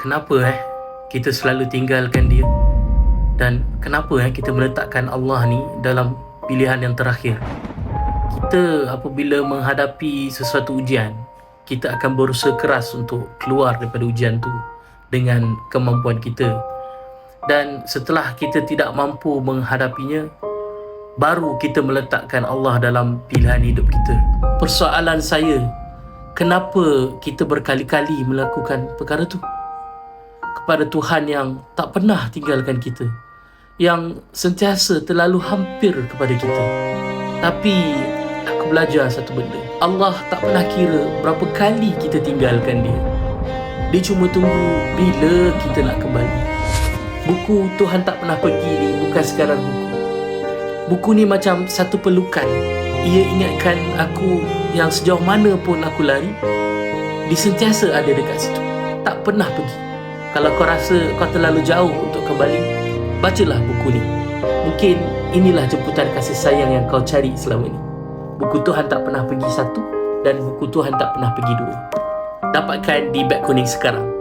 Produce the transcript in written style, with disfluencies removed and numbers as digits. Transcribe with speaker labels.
Speaker 1: Kenapa kita selalu tinggalkan dia? Dan kenapa kita meletakkan Allah ni dalam pilihan yang terakhir? Kita apabila menghadapi sesuatu ujian, kita akan berusaha keras untuk keluar daripada ujian tu dengan kemampuan kita. Dan setelah kita tidak mampu menghadapinya, baru kita meletakkan Allah dalam pilihan hidup kita. Persoalan saya, kenapa kita berkali-kali melakukan perkara tu kepada Tuhan yang tak pernah tinggalkan kita, yang sentiasa terlalu hampir kepada kita? Tapi aku belajar satu benda, Allah tak pernah kira berapa kali kita tinggalkan dia. Dia cuma tunggu bila kita nak kembali. Buku Tuhan tak pernah pergi ni bukan sekadar buku. Buku ni macam satu pelukan. Ia ingatkan aku yang sejauh mana pun aku lari, dia sentiasa ada dekat situ, tak pernah pergi. Kalau kau rasa kau terlalu jauh untuk kembali, bacalah buku ni. Mungkin inilah jemputan kasih sayang yang kau cari selama ni. Buku Tuhan tak pernah pergi satu, dan buku Tuhan tak pernah pergi dua. Dapatkan di beg kuning sekarang.